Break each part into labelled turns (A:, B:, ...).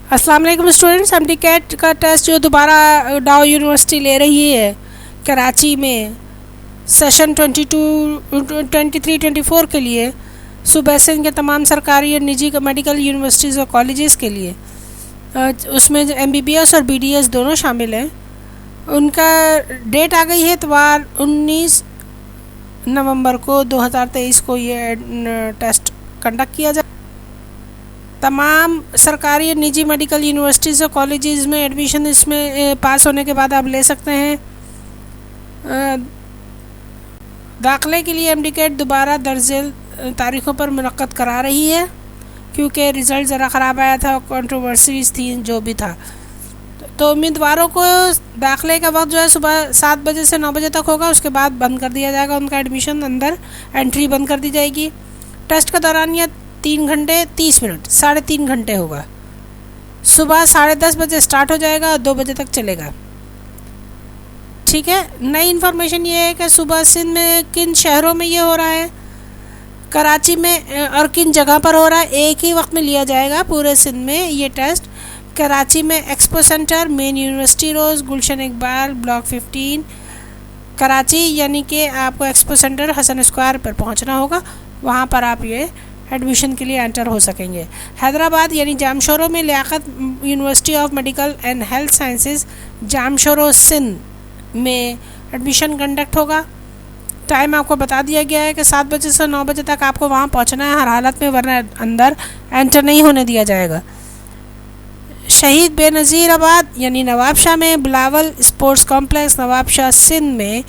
A: अस्सलाम वालेकुम students, MD cat का टेस्ट जो दोबारा डाउ यूनिवर्सिटी ले रही है कराची में सेशन 23-24 के लिए, सुबह से इनके तमाम सरकारी और निजी मेडिकल यूनिवर्सिटीज़ और कॉलेजेस के लिए, उसमें एमबीबीएस और बीडीएस दोनों शामिल हैं। उनका डेट आ गई है इतवार 19 नवंबर को 2023 को ये टेस्ट कंडक्ट किया जाए। तमाम सरकारी और निजी मेडिकल यूनिवर्सिटीज़ और कॉलेजेस में एडमिशन इसमें पास होने के बाद आप ले सकते हैं। दाखिले के लिए एमडी कैट दोबारा दर्ज तारीख़ों पर मुनक्कद करा रही है क्योंकि रिज़ल्ट ज़रा ख़राब आया था और कंट्रोवर्सीज थी जो भी था। तो उम्मीदवारों को दाखिले का वक्त जो है सुबह 7 बजे से 9 बजे तक होगा, उसके बाद बंद कर दिया जाएगा उनका एडमिशन, अंदर एंट्री बंद कर दी जाएगी। टेस्ट का दौरान यह 3 घंटे 30 मिनट 3.5 घंटे होगा। सुबह 10:30 बजे स्टार्ट हो जाएगा और 2 बजे तक चलेगा। ठीक है। नई इन्फॉर्मेशन ये है कि सुबह सिंध में किन शहरों में ये हो रहा है, कराची में और किन जगह पर हो रहा है। एक ही वक्त में लिया जाएगा पूरे सिंध में ये टेस्ट। कराची में एक्सपो सेंटर, मेन यूनिवर्सिटी रोज़, गुलशन इकबाल, ब्लॉक 15 कराची, यानी कि आपको एक्सपो सेंटर हसन स्क्वायर पर पहुंचना होगा। वहां पर आप ये एडमिशन के लिए एंटर हो सकेंगे। हैदराबाद यानी जामशोरो में Liaquat University of Medical and Health Sciences Jamshoro Sindh में एडमिशन कंडक्ट होगा। टाइम आपको बता दिया गया है कि 7 बजे से 9 बजे तक आपको वहाँ पहुँचना है हर हालत में, वरना अंदर एंटर नहीं होने दिया जाएगा। शहीद बेनज़ीर आबाद यानी नवाबशाह में बिलावल स्पोर्ट्स कॉम्प्लेक्स नवाबशाह सिंध में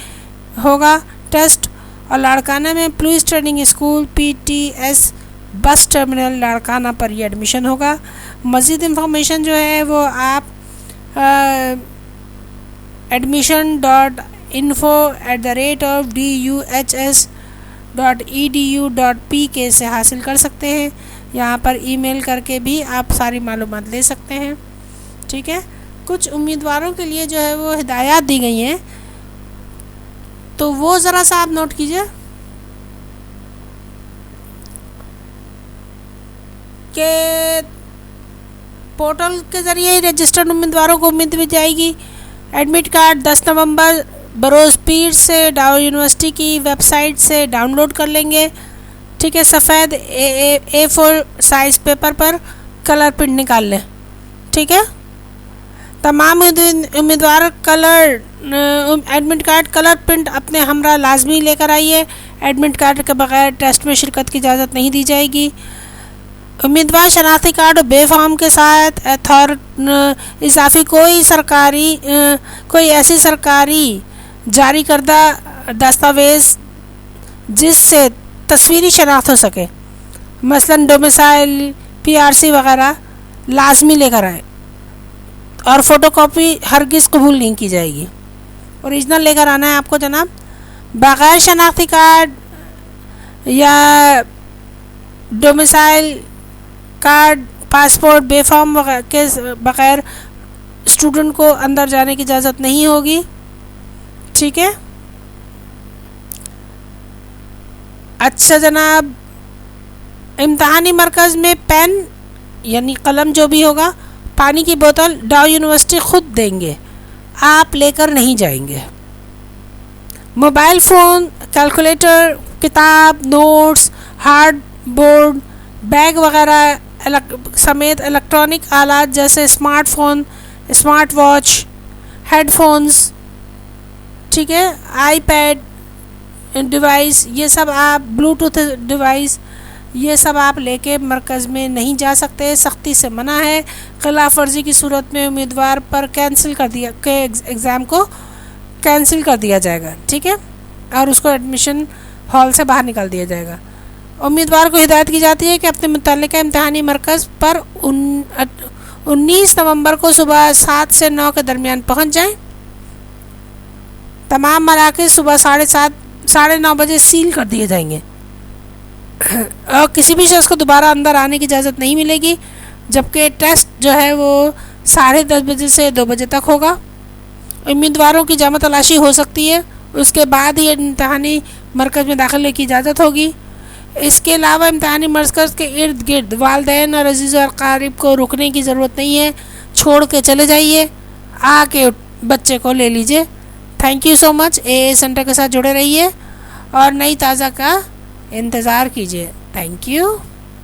A: होगा टेस्ट। और लाड़काना में police training school PTS bus terminal Larkana पर ये एडमिशन होगा। मज़ीद इंफॉर्मेशन जो है वो आप admission.info@duhs.edu.pk से हासिल कर सकते हैं। यहाँ पर ईमेल करके भी आप सारी मालूमात ले सकते हैं। ठीक है। कुछ उम्मीदवारों के लिए जो है वो हिदायत दी गई हैं, तो वो ज़रा सा आप नोट कीजिए कि पोर्टल के ज़रिए रजिस्टर्ड उम्मीदवारों को उम्मीद दी जाएगी। एडमिट कार्ड 10 नवंबर बरोज़ पीर से डाउ यूनिवर्सिटी की वेबसाइट से डाउनलोड कर लेंगे। ठीक है। सफ़ेद A4 साइज़ पेपर पर कलर प्रिंट निकाल लें। ठीक है। तमाम उम्मीदवार एडमिट कार्ड कलर प्रिंट अपने हमरा लाजमी लेकर आइए। एडमिट कार्ड के बगैर टेस्ट में शिरकत की इजाज़त नहीं दी जाएगी। उम्मीदवार शनाख्ती कार्ड और बे फॉर्म के साथ इजाफी कोई ऐसी सरकारी जारी करदा दस्तावेज़ जिससे तस्वीरी शनाख्त हो सके, मसलन डोमिसाइल, PRC वगैरह लाजमी लेकर आए और फ़ोटोकॉपी हरगिज़ कबूल नहीं की जाएगी। ओरिजिनल लेकर आना है आपको जनाब। बग़ैर शनाख्ती कार्ड या डोमिसाइल कार्ड, पासपोर्ट, बेफॉर्म के बग़ैर स्टूडेंट को अंदर जाने की इजाज़त नहीं होगी। ठीक है। अच्छा जनाब, इम्तहानी मरकज़ में पेन यानी कलम जो भी होगा, पानी की बोतल डाउ यूनिवर्सिटी ख़ुद देंगे, आप लेकर नहीं जाएंगे। मोबाइल फ़ोन, कैलकुलेटर, किताब, नोट्स, हार्ड बोर्ड, बैग वगैरह समेत इलेक्ट्रॉनिक आलात जैसे स्मार्टफ़ोन, स्मार्ट वॉच, हेडफोन्स, ठीक है, आईपैड डिवाइस, ये सब आप, ब्लूटूथ डिवाइस, ये सब आप लेके मरकज़ में नहीं जा सकते, सख्ती से मना है। खिलाफ वर्जी की सूरत में उम्मीदवार पर एग्ज़ाम को कैंसिल कर दिया जाएगा। ठीक है। और उसको एडमिशन हॉल से बाहर निकाल दिया जाएगा। उम्मीदवार को हिदायत की जाती है कि अपने मुतल्लिका इम्तहानी मरकज़ पर 19 नवंबर को सुबह 7 से 9 के दरमियान पहुँच जाएँ। तमाम मराकज़ सुबह 7:30-9 बजे सील कर दिए जाएंगे और किसी भी शख्स को दोबारा अंदर आने की इजाज़त नहीं मिलेगी, जबकि टेस्ट जो है वो 10:30 बजे से 2 बजे तक होगा। उम्मीदवारों की जामा तलाशी हो सकती है, उसके बाद ही इम्तहानी मरकज़ में दाखिले की इजाज़त होगी। اس کے علاوہ امتحانی مرکز کے ارد گرد والدین اور عزیز و اقارب کو رکنے کی ضرورت نہیں ہے، چھوڑ کے چلے جائیے، آ کے بچے کو لے لیجئے۔ Thank you so much, a centre کے ساتھ جڑے رہیے اور نئی تازہ کا انتظار کیجیے۔ Thank you.